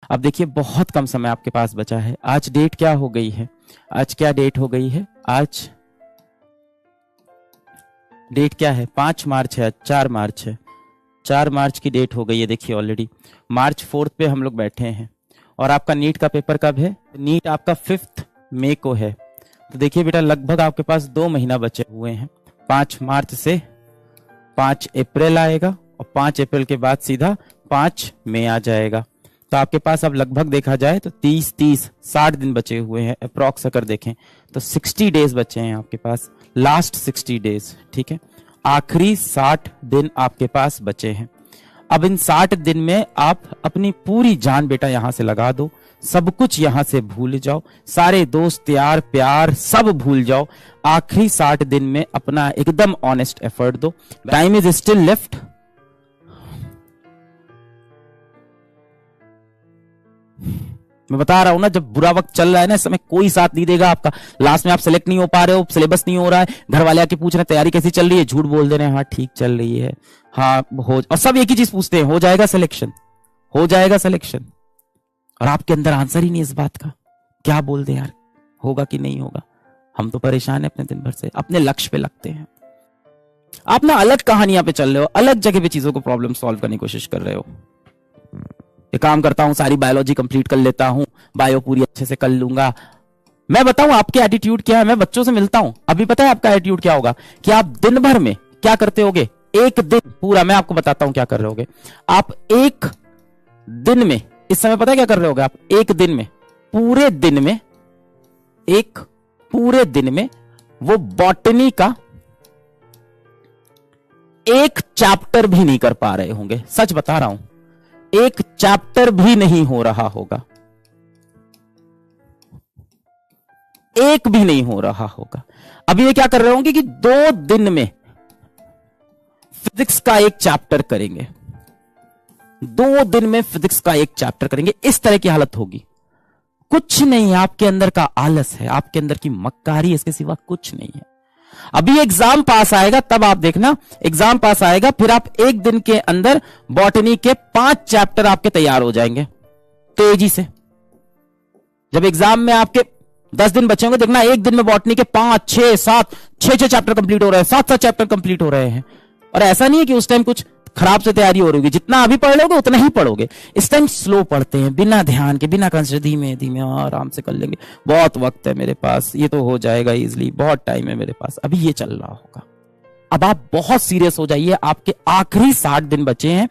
अब देखिए बहुत कम समय आपके पास बचा है। आज डेट क्या हो गई है? आज क्या डेट हो गई है? आज डेट क्या है? 5 मार्च है, 4 मार्च है। 4 मार्च की डेट हो गई है। देखिए ऑलरेडी मार्च 4 पे हम लोग बैठे हैं। और आपका नीट का पेपर कब है? नीट आपका 5 मई को है। तो देखिए बेटा लगभग आपके पास 2 महीना बचे हुए हैं। 5 मार्च से 5 अप्रैल आएगा और 5 अप्रैल के बाद सीधा 5 मई आ जाएगा। तो आपके पास अब लगभग देखा जाए तो 60 दिन बचे हुए हैं अप्रॉक्स। अगर देखें तो 60 डेज बचे हैं आपके पास, लास्ट 60 डेज। ठीक है, आखिरी 60 दिन आपके पास बचे हैं। अब इन 60 दिन में आप अपनी पूरी जान बेटा यहां से लगा दो, सब कुछ यहां से भूल जाओ, सारे दोस्त यार प्यार सब भूल जाओ। आखिरी 60 दिन में अपना एकदम ऑनेस्ट एफर्ट दो। Time is still left. मैं बता रहा हूं ना, जब बुरा वक्त चल रहा है ना, इस समय कोई साथ नहीं देगा आपका। लास्ट में आप सेलेक्ट नहीं हो पा रहे हो, सिलेबस नहीं हो रहा है, घर वाले आके पूछ रहे हैं तैयारी कैसी चल रही है, झूठ बोल दे रहे हैं हाँ ठीक चल रही है, हाँ हो, और सब एक ही चीज पूछते हैं, हो जाएगा सिलेक्शन, हो जाएगा सिलेक्शन। और आपके अंदर आंसर ही नहीं इस बात का, क्या बोल दे यार, होगा कि नहीं होगा। हम तो परेशान है अपने दिन भर से, अपने लक्ष्य पे लगते हैं। आप ना अलग कहानियां पे चल रहे हो, अलग जगह पे चीजों को प्रॉब्लम सॉल्व करने की कोशिश कर रहे हो। ये काम करता हूं, सारी बायोलॉजी कंप्लीट कर लेता हूं, बायो पूरी अच्छे से कर लूंगा। मैं बताऊं आपके एटीट्यूड क्या है, मैं बच्चों से मिलता हूं, अभी पता है आपका एटीट्यूड क्या होगा कि आप दिन भर में क्या करते होगे, एक दिन पूरा, मैं आपको बताता हूं क्या कर रहे होगे आप। एक दिन में इस समय पता है क्या कर रहे होगे आप, एक दिन में, पूरे दिन में, एक पूरे दिन में वो बॉटनी का एक चैप्टर भी नहीं कर पा रहे होंगे। सच बता रहा हूं, एक चैप्टर भी नहीं हो रहा होगा, एक भी नहीं हो रहा होगा। अभी ये क्या कर रहे होंगे कि 2 दिन में फिजिक्स का एक चैप्टर करेंगे, 2 दिन में फिजिक्स का एक चैप्टर करेंगे। इस तरह की हालत होगी। कुछ नहीं, आपके अंदर का आलस है, आपके अंदर की मक्कारी, इसके सिवा कुछ नहीं है। अभी एग्जाम पास आएगा तब आप देखना, एग्जाम पास आएगा फिर आप एक दिन के अंदर बॉटनी के 5 चैप्टर आपके तैयार हो जाएंगे तेजी से। जब एग्जाम में आपके 10 दिन बचे होंगे, देखना एक दिन में बॉटनी के 5, 6, 7, 6 चैप्टर कंप्लीट हो रहे हैं, 7 चैप्टर कंप्लीट हो रहे हैं। और ऐसा नहीं है कि उस टाइम कुछ खराब से तैयारी हो रही होगी, जितना अभी पढ़ लोगे उतना ही पढ़ोगे। इस टाइम स्लो पढ़ते हैं, बिना ध्यान के, बिना कंसंट्रेट, धीमे धीमे आराम से कर लेंगे, बहुत वक्त है मेरे पास, ये तो हो जाएगा इजीली, बहुत टाइम है मेरे पास, अभी ये चल रहा होगा। अब आप बहुत सीरियस हो जाइए, आपके आखिरी 60 दिन बचे हैं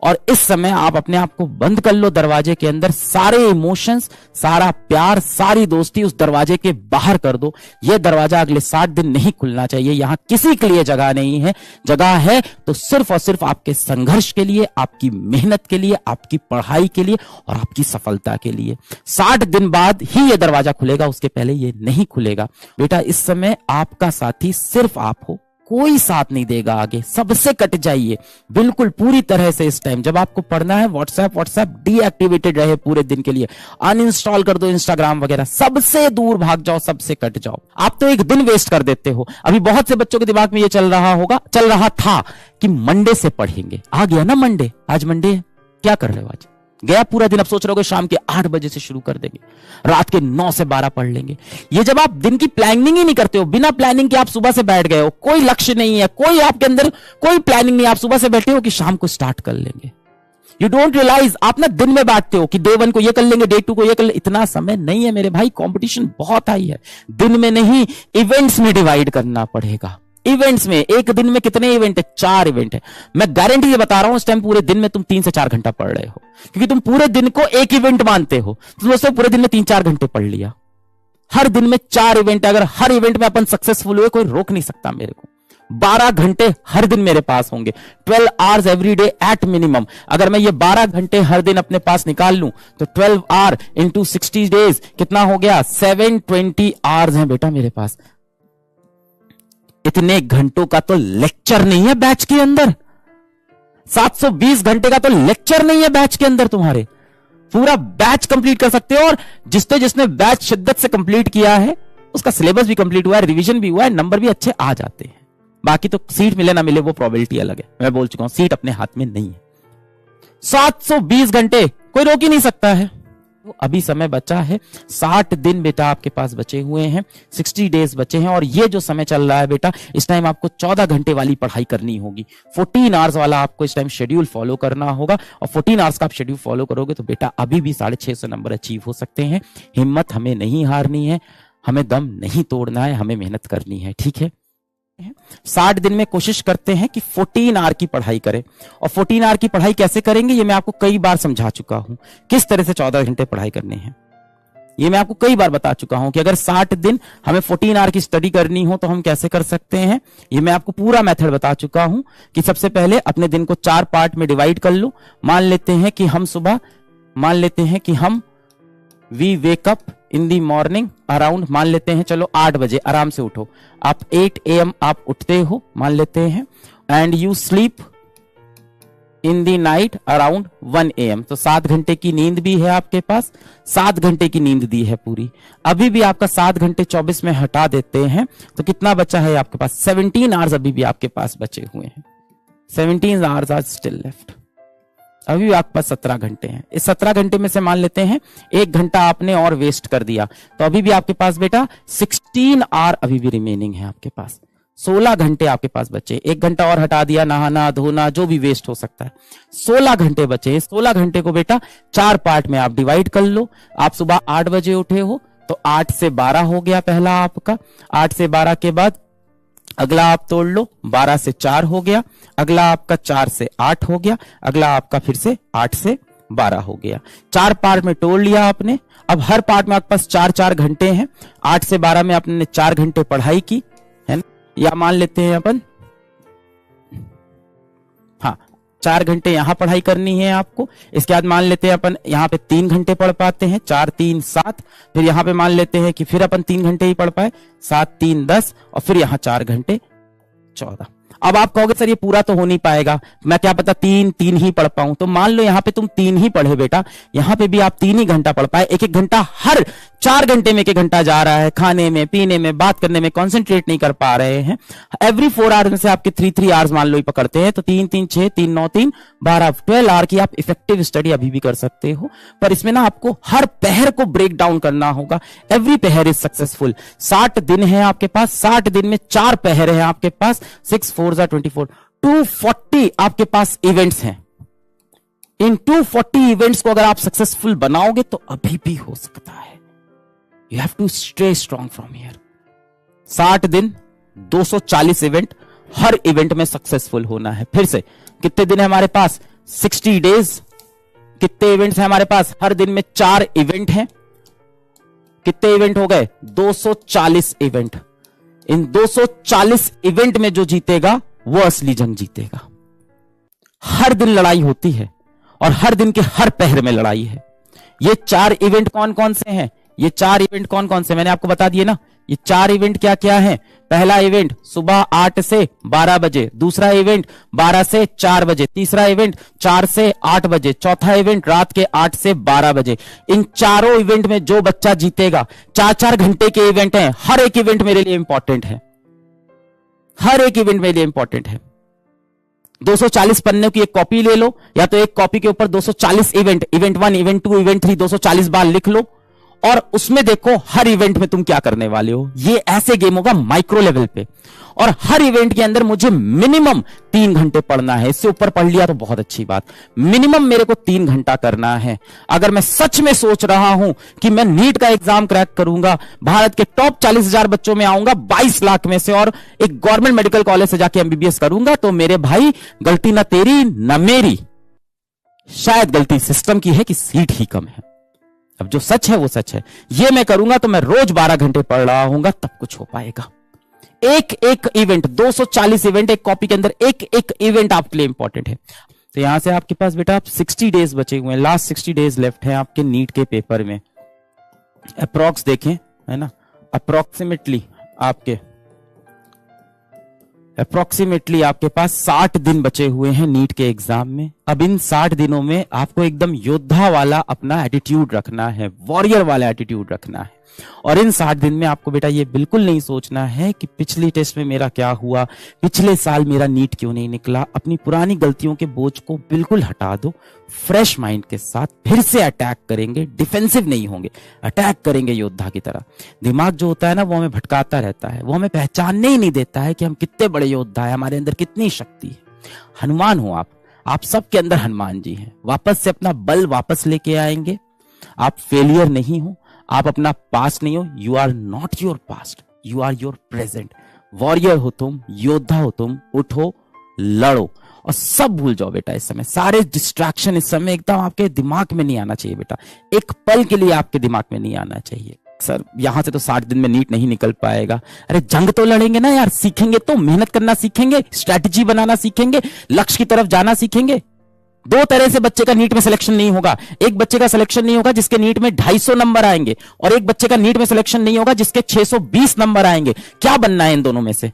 और इस समय आप अपने आप को बंद कर लो दरवाजे के अंदर, सारे इमोशंस, सारा प्यार, सारी दोस्ती उस दरवाजे के बाहर कर दो। यह दरवाजा अगले 60 दिन नहीं खुलना चाहिए, यहां किसी के लिए जगह नहीं है। जगह है तो सिर्फ और सिर्फ आपके संघर्ष के लिए, आपकी मेहनत के लिए, आपकी पढ़ाई के लिए और आपकी सफलता के लिए। 60 दिन बाद ही यह दरवाजा खुलेगा, उसके पहले यह नहीं खुलेगा। बेटा इस समय आपका साथी सिर्फ आप हो, कोई साथ नहीं देगा आगे, सबसे कट जाइए बिल्कुल पूरी तरह से। इस टाइम जब आपको पढ़ना है, व्हाट्सएप डीएक्टिवेटेड रहे पूरे दिन के लिए, अनइंस्टॉल कर दो इंस्टाग्राम वगैरह, सबसे दूर भाग जाओ, सबसे कट जाओ। आप तो एक दिन वेस्ट कर देते हो। अभी बहुत से बच्चों के दिमाग में ये चल रहा था कि मंडे से पढ़ेंगे। आ गया ना मंडे, आज मंडे है, क्या कर रहे हो आज? गया पूरा दिन। अब सोच रहे हो शाम के 8 बजे से शुरू कर देंगे, रात के 9 से 12 पढ़ लेंगे। ये जब आप दिन की प्लानिंग ही नहीं करते हो, बिना प्लानिंग के आप सुबह से बैठ गए हो, कोई लक्ष्य नहीं है, कोई आपके अंदर कोई प्लानिंग नहीं, आप सुबह से बैठे हो कि शाम को स्टार्ट कर लेंगे। यू डोंट रियलाइज, आप ना दिन में बांटते हो कि डे 1 को ये कर लेंगे, डे 2 को ये कर लेंगे। इतना समय नहीं है मेरे भाई, कंपटीशन बहुत हाई है। दिन में नहीं, इवेंट्स में डिवाइड करना पड़ेगा। इवेंट्स में, एक दिन में कितने इवेंट है? 4 इवेंट है। मैं गारंटी से बता रहा हूं, इस टाइम पूरे दिन में तुम 3 से 4 घंटा पढ़ रहे हो, क्योंकि तुम पूरे दिन को एक इवेंट मानते हो। तुम दोस्तों पूरे दिन में 3-4 घंटे पढ़ लिया। हर दिन में 4 इवेंट, अगर हर इवेंट में अपन सक्सेसफुल हुए, कोई रोक नहीं सकता मेरे को। 12 घंटे हर दिन मेरे पास होंगे, 12 hours every day at minimum. अगर मैं ये 12 घंटे हर दिन अपने पास निकाल लूं तो 12 आवर इंटू 60 डेज कितना हो गया? 720 आवर्स हैं बेटा मेरे पास। इतने घंटों का तो लेक्चर नहीं है बैच के अंदर, 720 घंटे का तो लेक्चर नहीं है बैच के अंदर। तुम्हारे पूरा बैच कंप्लीट कर सकते हो। और जिसने बैच शिद्दत से कंप्लीट किया है, उसका सिलेबस भी कंप्लीट हुआ है, रिवीजन भी हुआ है, नंबर भी अच्छे आ जाते हैं। बाकी तो सीट मिले ना मिले वो प्रोबेबिलिटी अलग है, मैं बोल चुका हूं, सीट अपने हाथ में नहीं है। 720 घंटे कोई रोक ही नहीं सकता है। तो अभी समय बचा है, 60 दिन बेटा आपके पास बचे हुए हैं, 60 डेज बचे हैं। और ये जो समय चल रहा है बेटा, इस टाइम आपको 14 घंटे वाली पढ़ाई करनी होगी। 14 आवर्स वाला आपको इस टाइम शेड्यूल फॉलो करना होगा। और 14 आवर्स का आप शेड्यूल फॉलो करोगे तो बेटा अभी भी 650 नंबर अचीव हो सकते हैं। हिम्मत हमें नहीं हारनी है, हमें दम नहीं तोड़ना है, हमें मेहनत करनी है, ठीक है। 60 दिन में कोशिश करते हैं कि 14 आवर की पढ़ाई करें। और 14 आवर की पढ़ाई कैसे करेंगे ये मैं आपको कई बार समझा चुका हूं, किस तरह से 14 घंटे पढ़ाई करनी है ये मैं आपको कई बार बता चुका हूं कि अगर 60 दिन हमें 14 आवर की स्टडी करनी हो तो हम कैसे कर सकते हैं। ये मैं आपको पूरा मेथड बता चुका हूं कि सबसे पहले अपने दिन को 4 पार्ट में डिवाइड कर लो। मान लेते हैं कि हम we wake up in the morning around, मान लेते हैं चलो 8 बजे आराम से उठो, आप 8 AM आप उठते हो मान लेते हैं। And you sleep in the night around 1 AM, तो 7 घंटे की नींद भी है आपके पास, 7 घंटे की नींद दी है पूरी। अभी भी आपका 7 घंटे 24 में हटा देते हैं तो कितना बचा है आपके पास, 17 आवर्स अभी भी आपके पास बचे हुए हैं। 17 आवर्स आर स्टिल लेफ्ट। अभी भी आपके पास 17 घंटे हैं। इस 17 घंटे में से मान लेते हैं 1 घंटा आपने और वेस्ट कर दिया, तो अभी भी आपके पास बेटा 16 आवर अभी भी रिमेनिंग है आपके पास। 16 घंटे आपके पास बचे, 1 घंटा और हटा दिया, नहाना धोना जो भी वेस्ट हो सकता है। 16 घंटे बचे। 16 घंटे को बेटा 4 पार्ट में आप डिवाइड कर लो। आप सुबह 8 बजे उठे हो तो 8 से 12 हो गया पहला आपका। 8 से 12 के बाद अगला आप तोड़ लो, 12 से 4 हो गया। अगला आपका 4 से 8 हो गया। अगला आपका फिर से 8 से 12 हो गया। 4 पार्ट में तोड़ लिया आपने। अब हर पार्ट में आपके पास 4-4 घंटे हैं। 8 से 12 में आपने 4 घंटे पढ़ाई की है ना, या मान लेते हैं अपन, हाँ 4 घंटे यहां पढ़ाई करनी है आपको। इसके बाद मान लेते हैं अपन यहां पे 3 घंटे पढ़ पाते हैं, 4 3 7। फिर यहां पे मान लेते हैं कि फिर अपन 3 घंटे ही पढ़ पाए, 7 3 10, और फिर यहां 4 घंटे 14। अब आप कहोगे सर ये पूरा तो हो नहीं पाएगा, मैं क्या पता 3 ही पढ़ पाऊं। तो मान लो यहां पे तुम 3 ही पढ़े बेटा, यहां पे भी आप 3 ही घंटा पढ़ पाए। 1-1 घंटा हर 4 घंटे में 1-1 घंटा जा रहा है, खाने में पीने में बात करने में कंसंट्रेट नहीं कर पा रहे हैं। एवरी 4 आवर्स में से आपके 3 आवर्स मान लो ही पकड़ते हैं, तो 3 3 6 3 9 3 12 12 आवर की आप इफेक्टिव स्टडी अभी भी कर सकते हो। पर इसमें ना आपको हर पहर को ब्रेक डाउन करना होगा। एवरी पहर इज सक्सेसफुल। 60 दिन है आपके पास, 60 दिन में 4 पहर है आपके पास, 6 4 24, 240 आपके पास इवेंट्स हैं। इन 240 इवेंट्स को अगर आप सक्सेसफुल बनाओगे तो अभी भी हो सकता है। You have to stay strong from here. 60 दिन 240 इवेंट, हर इवेंट में सक्सेसफुल होना है। फिर से कितने दिन है हमारे पास, 60 डेज। कितने इवेंट्स हैं हमारे पास, हर दिन में 4 इवेंट हैं। कितने इवेंट हो गए, 240 इवेंट। इन 240 इवेंट में जो जीतेगा वो असली जंग जीतेगा। हर दिन लड़ाई होती है और हर दिन के हर पहर में लड़ाई है। ये 4 इवेंट कौन कौन से हैं, ये 4 इवेंट कौन कौन से मैंने आपको बता दिए ना। ये 4 इवेंट क्या क्या हैं। पहला इवेंट सुबह 8 से 12 बजे, दूसरा इवेंट 12 से 4 बजे, तीसरा इवेंट 4 से 8 बजे, चौथा इवेंट रात के 8 से 12 बजे। इन चारों इवेंट में जो बच्चा जीतेगा, 4-4 घंटे के इवेंट हैं। हर एक इवेंट मेरे लिए इंपॉर्टेंट है, हर एक इवेंट मेरे लिए इंपॉर्टेंट है। 240 पन्ने की एक कॉपी ले लो, या तो एक कॉपी के ऊपर 240 इवेंट, इवेंट 1 इवेंट 2 इवेंट 3 240 बार लिख लो, और उसमें देखो हर इवेंट में तुम क्या करने वाले हो। ये ऐसे गेम होगा माइक्रो लेवल पे, और हर इवेंट के अंदर मुझे मिनिमम 3 घंटे पढ़ना है। इससे ऊपर पढ़ लिया तो बहुत अच्छी बात, मिनिमम मेरे को 3 घंटा करना है। अगर मैं सच में सोच रहा हूं कि मैं नीट का एग्जाम क्रैक करूंगा, भारत के टॉप 40,000 बच्चों में आऊंगा 22 लाख में से, और एक गवर्नमेंट मेडिकल कॉलेज से जाके MBBS करूंगा, तो मेरे भाई गलती ना तेरी ना मेरी, शायद गलती सिस्टम की है कि सीट ही कम है। अब जो सच है वो सच है। ये मैं करूंगा तो मैं रोज 12 घंटे पढ़ रहा हूंगा, तब कुछ हो पाएगा। एक एक इवेंट, 240 इवेंट एक कॉपी के अंदर, एक एक इवेंट आपके लिए इंपॉर्टेंट है। तो यहां से आपके पास बेटा आप 60 डेज बचे हुए हैं, लास्ट 60 डेज लेफ्ट है आपके नीट के पेपर में। अप्रॉक्स देखें है ना, अप्रोक्सीमेटली आपके अप्रोक्सीमेटली आपके पास 60 दिन बचे हुए हैं नीट के एग्जाम में। अब इन 60 दिनों में आपको एकदम योद्धा वाला अपना एटीट्यूड रखना है, वॉरियर वाला एटीट्यूड रखना है। और इन 60 दिन में आपको बेटा ये बिल्कुल नहीं सोचना है कि पिछली टेस्ट में मेरा क्या हुआ, पिछले साल मेरा नीट क्यों नहीं निकला। अपनी पुरानी गलतियों के बोझ को बिल्कुल हटा दो। फ्रेश माइंड के साथ फिर से अटैक करेंगे, डिफेंसिव नहीं होंगे, अटैक करेंगे योद्धा की तरह। दिमाग जो होता है ना वो हमें भटकाता रहता है, वो हमें पहचानने ही नहीं देता है कि हम कितने बड़े योद्धा है, हमारे अंदर कितनी शक्ति है। हनुमान हो आप सबके अंदर हनुमान जी हैं। वापस से अपना बल वापस लेके आएंगे। आप फेलियर नहीं हो, आप अपना पास्ट नहीं हो। You are not your past, you are your present. Warrior हो तुम, योद्धा हो तुम। उठो, लड़ो और सब भूल जाओ बेटा। इस समय सारे डिस्ट्रैक्शन इस समय एकदम आपके दिमाग में नहीं आना चाहिए बेटा। एक पल के लिए आपके दिमाग में नहीं आना चाहिए। सर यहां से तो 60 दिन में नीट नहीं निकल पाएगा। अरे जंग तो लड़ेंगे ना यार, सीखेंगे तो, मेहनत करना सीखेंगे, स्ट्रैटेजी बनाना सीखेंगे, लक्ष्य की तरफ जाना सीखेंगे। दो तरह से बच्चे का नीट में सिलेक्शन नहीं होगा। एक बच्चे का सिलेक्शन नहीं होगा जिसके नीट में 250 नंबर आएंगे, और एक बच्चे का नीट में सिलेक्शन नहीं होगा जिसके 620 नंबर आएंगे। क्या बनना है इन दोनों में से?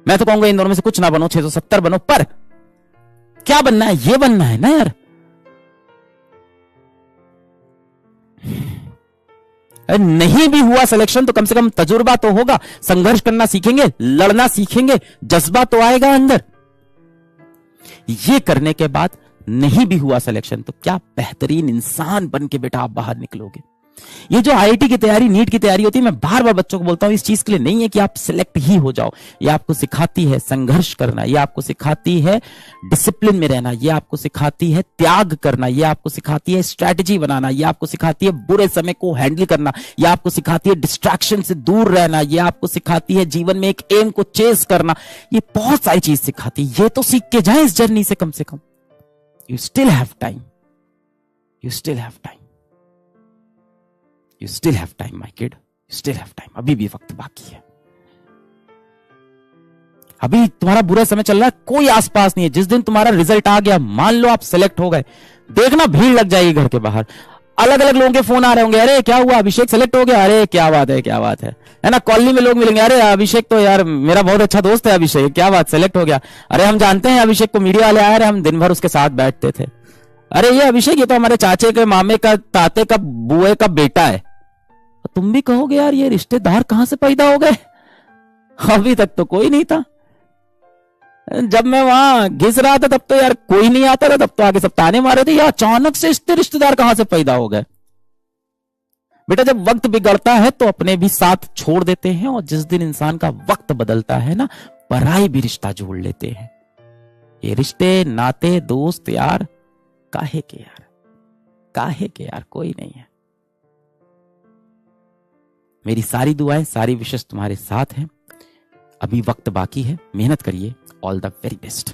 मैं तो कहूंगा इन दोनों में से कुछ ना बनो, 670 बनो, पर क्या बनना है? ये बनना है ना यार। नहीं भी हुआ सिलेक्शन तो कम से कम तजुर्बा तो होगा, संघर्ष करना सीखेंगे, लड़ना सीखेंगे, जज्बा तो आएगा अंदर। ये करने के बाद नहीं भी हुआ सिलेक्शन तो क्या बेहतरीन इंसान बन के बेटा आप बाहर निकलोगे। ये जो आईआईटी की तैयारी, नीट की तैयारी होती है, मैं बार बार बच्चों को बोलता हूं, इस चीज के लिए नहीं है कि आप सिलेक्ट ही हो जाओ। ये आपको सिखाती है संघर्ष करना, ये आपको सिखाती है डिसिप्लिन में रहना, ये आपको सिखाती है त्याग करना, ये आपको सिखाती है स्ट्रैटेजी बनाना, ये आपको सिखाती है बुरे समय को हैंडल करना, ये आपको सिखाती है डिस्ट्रैक्शन से दूर रहना, ये आपको सिखाती है जीवन में एक एम को चेस करना। ये बहुत सारी चीज सिखाती है। ये तो सीख के जाए इस जर्नी से कम से कम। You still have time, you still have time, You still have time, my kid. You still have time. अभी भी वक्त बाकी है। अभी तुम्हारा बुरा समय चल रहा है, कोई आसपास नहीं है। जिस दिन तुम्हारा रिजल्ट आ गया, मान लो आप सेलेक्ट हो गए, देखना भीड़ लग जाएगी घर के बाहर। अलग अलग लोगों के फोन आ रहे होंगे, अरे क्या हुआ, अभिषेक सेलेक्ट हो गया, अरे क्या बात है, क्या बात है ना। कॉलोनी में लोग मिलेंगे, अरे अभिषेक तो यार मेरा बहुत अच्छा दोस्त है, अभिषेक क्या बात, सेलेक्ट हो गया। अरे हम जानते हैं अभिषेक को, मीडिया वाले आए, हम दिन भर उसके साथ बैठते थे। अरे ये अभिषेक, ये तो हमारे चाचे के, मामे का, ताते का, बुए का बेटा है। तुम भी कहोगे यार ये रिश्तेदार कहां से पैदा हो गए, अभी तक तो कोई नहीं था। जब मैं वहां घिस रहा था तब तो यार कोई नहीं आता था, तब तो आगे सब ताने मारे थे, यार अचानक से इसके रिश्तेदार कहां से पैदा हो गए। बेटा जब वक्त बिगड़ता है तो अपने भी साथ छोड़ देते हैं, और जिस दिन इंसान का वक्त बदलता है ना, पराई भी रिश्ता जोड़ लेते हैं। ये रिश्ते नाते दोस्त यार काहे के यार, काहे के यार, कोई नहीं है। मेरी सारी दुआएं, सारी विशेष तुम्हारे साथ हैं। अभी वक्त बाकी है, मेहनत करिए। All the very best.